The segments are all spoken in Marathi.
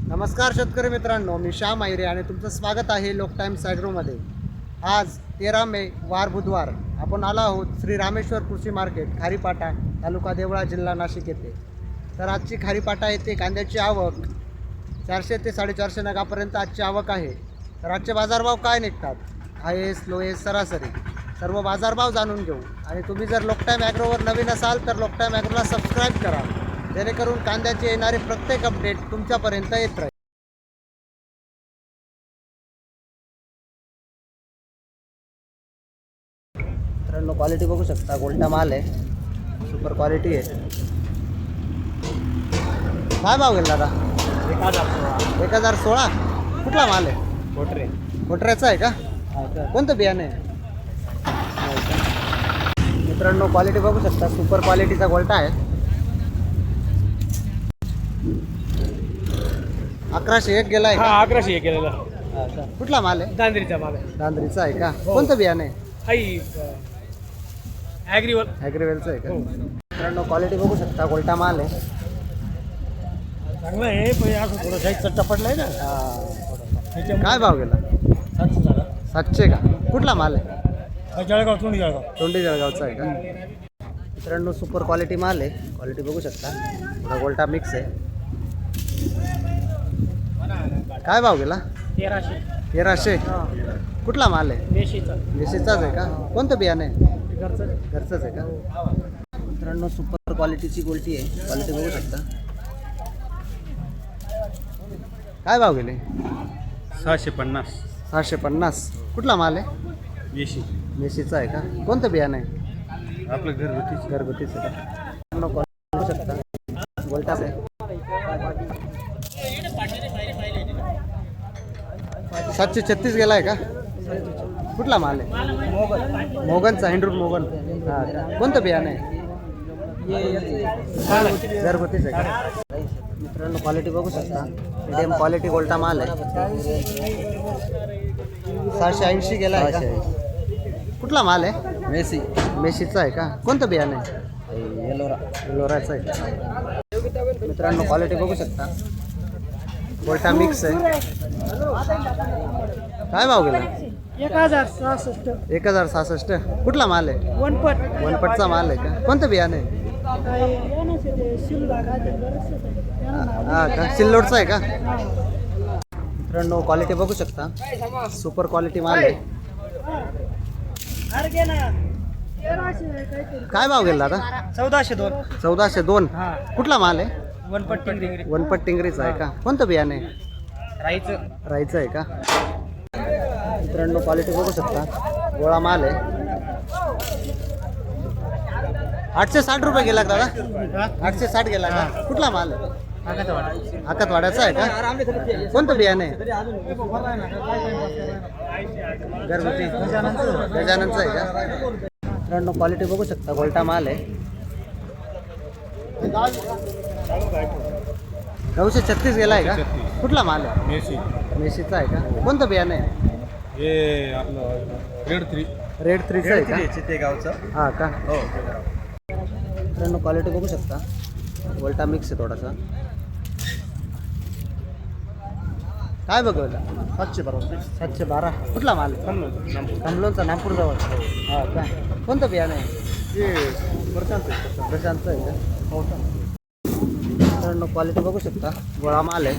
नमस्कार शेतकरी मित्रांनो, मी श्याम आयरे आणि तुमचं स्वागत आहे लोक टाइम्स ॲग्रोमध्ये। आज 13 मे वार बुधवार आपण आलो आहोत श्री रामेश्वर कृषी मार्केट खारीपाटा तालुका देवळा जिल्हा नाशिक येथे। तर आजची खारीपाटा येथे कांद्याची आवक 400 ते 450 नगापर्यंत आजची आवक आहे। तर आजचे बाजारभाव काय निघतात, हायेस्ट लोएस्ट सरासरी सर्व बाजारभाव जाणून घेऊ। आणि तुम्ही जर लोक टाइम ॲग्रोवर नवीन असाल तर लोक टाइम ॲग्रोला सबस्क्राईब करा, जेणेकरून कांद्याचे येणारे प्रत्येक अपडेट तुमच्यापर्यंत येत राहील। मित्रांनो, क्वालिटी बघू शकता, गोल्टा माल आहे, सुपर क्वालिटी आहे। काय भाव गेला दादा? 1016। कुठला माल आहे? कोटऱ्याचा आहे का? कोणतं बियाणे आहे? मित्रांनो, क्वालिटी बघू शकता, सुपर क्वालिटीचा गोल्टा आहे। 1101 गेला आहे का? 1101 गेलेला कुठला माल आहे? दांद्रीचा माल आहे. दांद्रीचा आहे का? कोणतं बियाणे आहे? ॲग्रीवेलचं आहे का? मित्रांनो, क्वालिटी बघू शकता, गोल्टा माल आहे, चांगलं आहे, पण असं थोडं साईज चट्टा पडलाय ना. काय भाव गेला? 700 का? कुठला माल आहे? जळगाव तोंडी तोंडी जळगावचा आहे का? मित्रांनो, सुपर क्वालिटी माल आहे, क्वालिटी बघू शकता, थोडा गोल्टा मिक्स आहे। काय भाव गेला? 1300। कुठला माल आहे? देशीचाच आहे का? कोणतं बियाणे आहे? घरचंच आहे का? मित्रांनो, सुपर क्वालिटीची गोल्टी आहे, क्वालिटी बघू शकता। काय भाव गेले? 650 650। कुठला माल आहे? मेशीचा आहे का? कोणतं बियाणे आहे? आपलं घरगुतीच आहे का? मित्रांनो, क्वालिटी बघू शकता, गोल्टाच आहे। 736 गेला आहे का? कुठला माल आहे? मोगनचा, हिंडूर मोगन। हां का? कोणतं बियाणे आहे? घरगुतीच आहे का? मित्रांनो, क्वालिटी बघू शकता, मीडियम क्वालिटी गोल्टा माल आहे, 780 गेला आहे का? कुठला माल आहे? मेशीचा आहे का? कोणतं बियाणे आहे? एलोराचं आहे का? मित्रांनो, क्वालिटी बघू शकता, गोल्टा मिक्स आहे। काय भाव गेला? 1066। कुठला माल आहे? वनपटचा माल आहे का? कोणतं बियाणे आहे? हां का? सिल्लोडचा आहे का? मित्रांनो, क्वालिटी बघू शकता, सुपर क्वालिटी माल आहे। काय भाव गेला आता? 1402। कुठला माल आहे? वनपट टिंगरीचा आहे का? कोणतं बियाणे आहे? राईचं आहे का? मित्रांनो, क्वालिटी बघू शकता, गोळा माल आहे, 860 रुपये गेला का दादा? 860 गेला का? कुठला माल आहे? आकातवाड्याचा आहे का? कोणतं बियाणे आहे? घरगुती गजाननचं आहे का? मित्रांनो, क्वालिटी बघू शकता, गोल्टा माल आहे, 936 गेला आहे का? कुठला माल आहे? मेशीचा आहे का? कोणतं बियाणे आहे? हे आपलं रेड 3चं आहे का? गावचं. हां का? मित्रांनो, क्वालिटी बघू शकता, गोल्टा मिक्स आहे थोडासा। काय बघवलं? 712। कुठला माल? कमलोनचा, नागपूरजवळ। हां का? कोणतं बियाणे आहे? प्रशांतचं आहे का? मित्रांनो, क्वालिटी बघू शकता, गोळा माल आहे,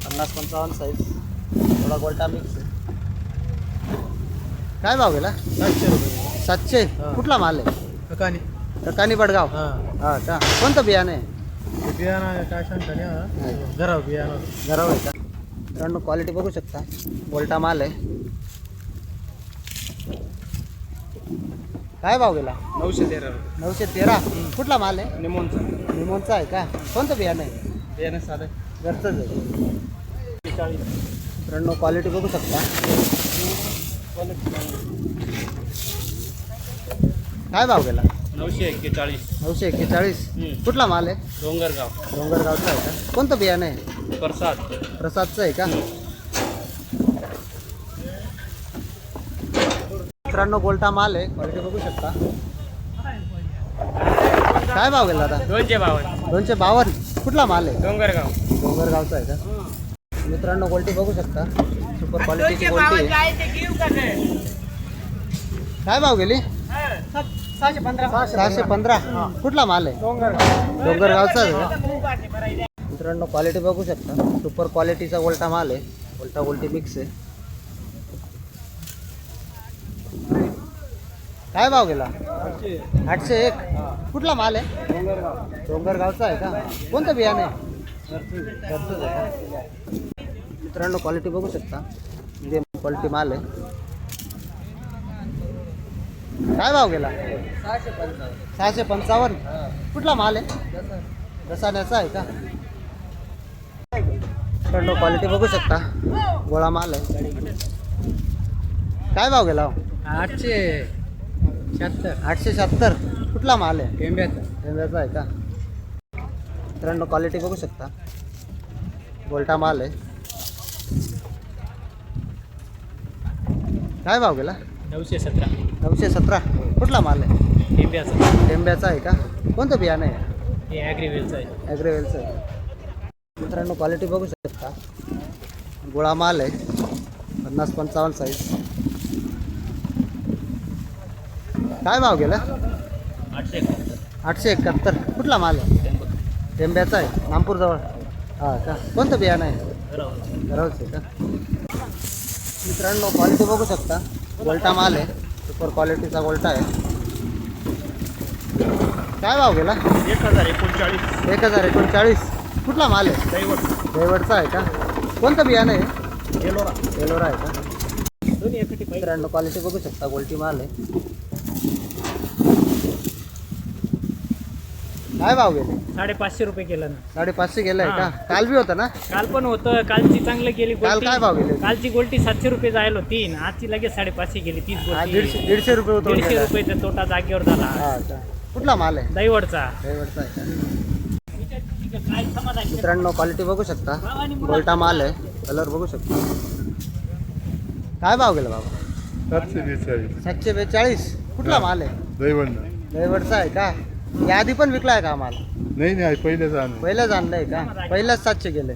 50-55 साईज, थोडा गोल्टा मिक्स आहे। काय भाव गेला? 700। कुठला माल आहे? टकानी बडगाव। हां का? कोणतं बियाणे आहे? काय सांगता घराव बियाणं घराव आहे का? मित्रांनो, क्वालिटी बघू शकता, गोल्टा माल आहे। काय भाव गेला? 913। कुठला माल आहे? निमोनचा आहे का? कोणतं बियाणं आहे? साधं घरचंच आहे। मित्रांनो, क्वालिटी बघू शकता, काय भाव गेला? 941। कुठला माल आहे? डोंगरगावचा आहे का? कोणतं बियाणं आहे? प्रसादचं आहे का? मित्रांनो, गोल्टा माल आहे, क्वालिटी बघू शकता। काय भाव गेला आता? 252. 252। कुठला माल आहे? डोंगरगाव. डोंगरगावचा आहे का? मित्रांनो क्वालिटी बघू शकता, सुपर क्वालिटीची क्वालिटी आहे. काय भाव गेली? 615. कुठला माल आहे? डोंगरगावचा आहे का? मित्रांनो क्वालिटी बघू शकता, सुपर क्वालिटीचा उलटा माल आहे, उलटा उलटी मिक्स आहे. काय भाव गेला? 801. कुठला माल आहे? डोंगरगावचा आहे का? कोणतं बियाणं आहे? घरचंच आहे का? मित्रांनो क्वालिटी बघू शकता, मीडियम क्वालिटी माल आहे. काय भाव गेला? 655. कुठला माल आहे? दसाण्याचा आहे का? मित्रांनो क्वालिटी बघू शकता, गोळा माल आहे. काय भाव गेला? 876. कुठला माल आहे? टेंब्याचा आहे का? मित्रांनो क्वालिटी बघू शकता, गोल्टा माल आहे. काय भाव गेला? 917. कुठला माल आहे? टेंब्याचा आहे का? कोणतं बियाणं आहे? ॲग्रीवेलचं आहे. मित्रांनो क्वालिटी बघू शकता, गोळा माल आहे, 50-55 साईज. काय भाव गेला? 871. कुठला माल आहे? टेंब्याचा आहे, नागपूरजवळ. हां का? कोणतं बियाणं आहे? घरावरचं आहे का? मित्रांनो क्वालिटी बघू शकता, गोल्टा माल आहे, सुपर क्वालिटीचा गोल्टा आहे. काय भाव गेला? 1039. कुठला माल आहे? दैवडचा आहे का? कोणतं बियाणं आहे? एलोरा आहे का? मित्रांनो क्वालिटी बघू शकता, गोल्टी माल आहे. काय भाव गेले? 550 रुपये केलं ना. 550 गेलं आहे का? काल बी होतं ना? काल पण होतं, कालची चांगलं केली. काल काय भाव गेले? कालची गोल्टी 700 रुपये जायला होती, आजची लगेच 550 गेली. 30 हा, गोल्टी 150 रुपये होतो. 150 रुपयाचा तोटा जागेवर झाला. हा का? कुठला माल आहे? दैवडचा. दैवडचा आहे का? मित्रांनो क्वालिटी बघू शकता, गोल्टा माल आहे, कलर बघू शकता. काय भाव गेला बाबा? 742. कुठला माल आहे? दैवडचा आहे का? या आधी पण विकलाय का माल? नाही पहिल्याच आणलंय का? पहिल्याच 700 गेले.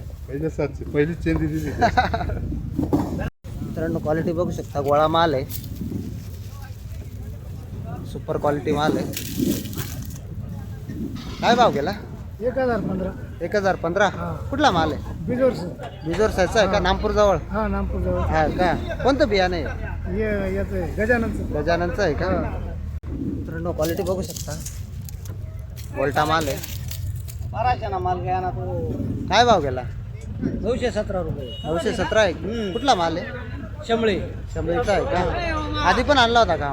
पहिलीच चेंदी दिली. मित्रांनो क्वालिटी बघू शकता, गोळा माल आहे, सुपर क्वालिटी माल आहे. काय भाव गेला? 1015. कुठला माल आहे? बिजोर साईजचा आहे का? नागपूरजवळ. हा का? कोणतं बियाणं आहे? गजाननचं आहे का? मित्रांनो क्वालिटी बघू शकता, गोल्टा माल आहे. काय भाव गेला? 917 रुपये. 917 आहे. कुठला माल आहे? शंभरीचा आहे का? आधी पण आणला होता का?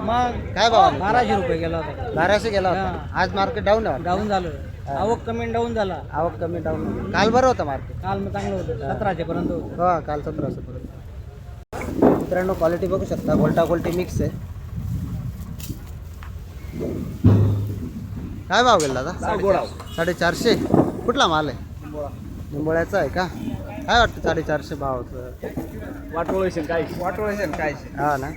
काय भाव? 1200 रुपये गेला होता. 1200 गेला होता. आज मार्केट डाऊन आहे. डाऊन झालं. आवक कमी डाऊन झाला. आवक कमी डाऊन. काल बरं होतं मार्केट. काल मग चांगलं होतं, 1700 पर्यंत होतं. हो, काल 1700 पर्यंत. मित्रांनो क्वालिटी बघू शकता, गोल्टा गोल्टी मिक्स आहे. काय भाव गेला दादा? 450. कुठला माल आहे? निंबोळ्याचा आहे का? काय वाटतं 450 भावाचं? वाटोळेशन काय हा ना?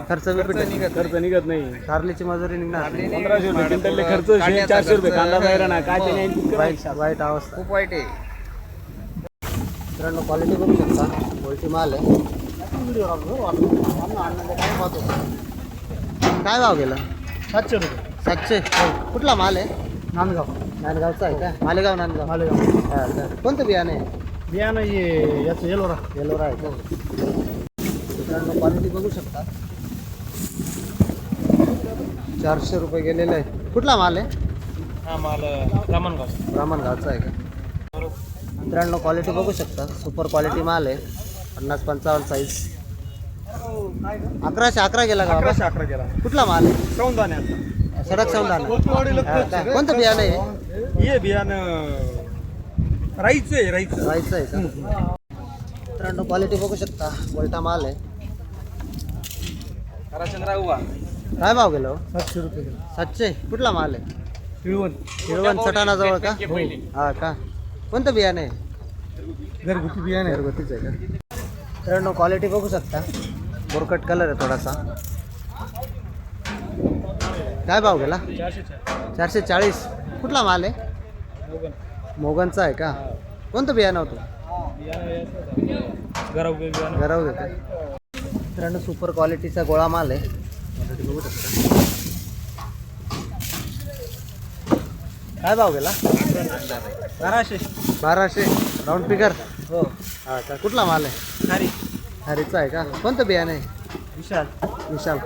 खर्च खर्च निघत नाही. कारलीची मजुरी निघणार. 1500 रुपये क्विंटलले खर्च, 400 रुपये कांदा जायला ना. काय ते नाही. वाईट अवस्था, खूप वाईट आहे. मित्रांनो क्वालिटी बघू शकता, गोल्टी माल आहे. काय भाव गेला? 700 रुपये. 700. कुठला माल आहे? नांदगावचा आहे का? नांदगाव. हा का? कोणतं बियाणं आहे? बियाणं याचं एलोरा आहे का? मित्रांनो क्वालिटी बघू शकता, 400 रुपये गेलेलं आहे. कुठला माल आहे? हा माल ब्राह्मणगावचा आहे का? मित्रांनो क्वालिटी बघू शकता, सुपर क्वालिटी माल आहे, 50-55 साईज. 1111 गेला का? 1111 गेला. कुठला माल आहे? सौंदाण्याचा. सडक सौंदाणा. कोणतं बियाणं आहे? हे बियाणं राईचं आहे का? मित्रांनो क्वालिटी बघू शकता, गोल्टा माल आहे. काय भाव गेलो? 700 रुपये. 700. कुठला माल आहे? पिळवण सटाणाजवळ का? हा का? कोणतं बियाणं आहे? घरगुती बियाणे. घरगुतीच आहे का? मित्रांनो क्वालिटी बघू शकता, बोरकट कलर आहे थोडासा. काय भाव गेला? 440. कुठला माल आहे? मोगनचा आहे का? कोणतं बियाणं होतं? गरव का? मित्रांनो सुपर क्वालिटीचा गोळा माल आहे. क्वालिटी बघू शकता. काय भाव गेला? 1200 राऊंड फिगर. हो हा का? कुठला माल आहे? खारी हरीचा आहे का? कोणतं बियाणं आहे? विशाल विशाल.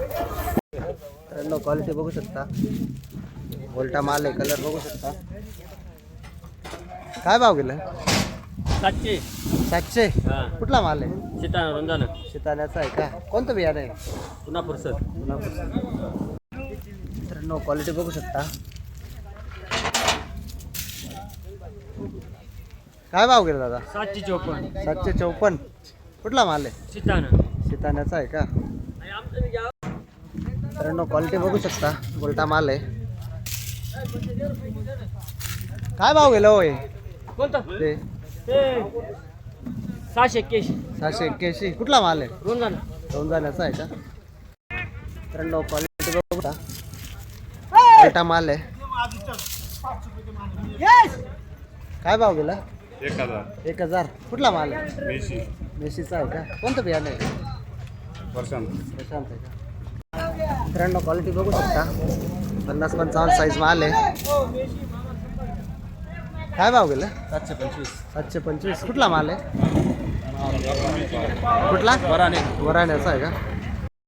मित्रांनो क्वालिटी बघू शकता. गोल्टा माल आहे. कलर बघू शकता. काय भाव गेला? 700. कुठला माल आहे? शिताण्याचा आहे का? कोणतं बियाणं आहे? पुन्हा पुरसत मित्रांनो क्वालिटी बघू शकता. काय भाव गेला दादा? 754 754. कुठला माल आहे? शिताण्याचा आहे का? मित्रांनो क्वालिटी बघू शकता. गोल्टा माल आहे. काय भाव गेला होय कोणतं ते? 681 781. कुठला माल आहे? रोज जाण्याचा आहे का? मित्रांनो क्वालिटी बघू शकता. गोल्टा माल आहे. काय भाव गेला? 1000. कुठला माल आहे? मेशीचा आहे का? कोणतं बियाणं आहे? प्रशांत आहे का? मित्रांनो क्वालिटी बघू शकता. 50-55 साईज माल आहे. काय भाव गेला? 725. कुठला माल आहे? कुठला? वराण्याचा आहे का?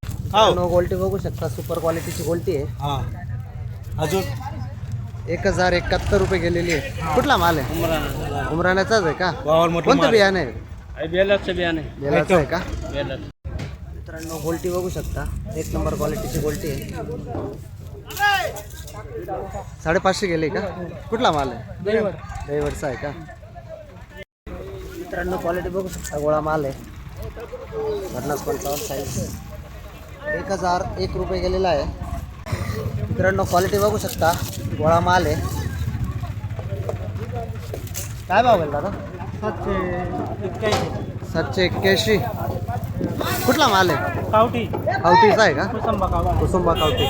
मित्रांनो गोल्टी बघू शकता. सुपर क्वालिटीची गोल्टी आहे. अजून 1071 रुपये गेलेली आहे. कुठला माल आहे? उमराण्याचाच आहे का? कोणतं बियाणं आहे? बेलाचं आहे का? मित्रांनो गोल्टी बघू शकता. 1 नंबर क्वालिटीची गोल्टी आहे. 550 गेले का? कुठला माल आहे? ड्रायव्हरचा आहे का? मित्रांनो क्वालिटी बघू शकता. गोळा माल आहे. 50-55 साईज. 1001 रुपये गेलेला आहे. मित्रांनो क्वालिटी बघू शकता. गोळा माल आहे. काय भाव गेला दादा? 781. कुठला माल आहे? कावटी कावटीचा आहे का? कुसंबा कावटी कुसुंबा कावटी.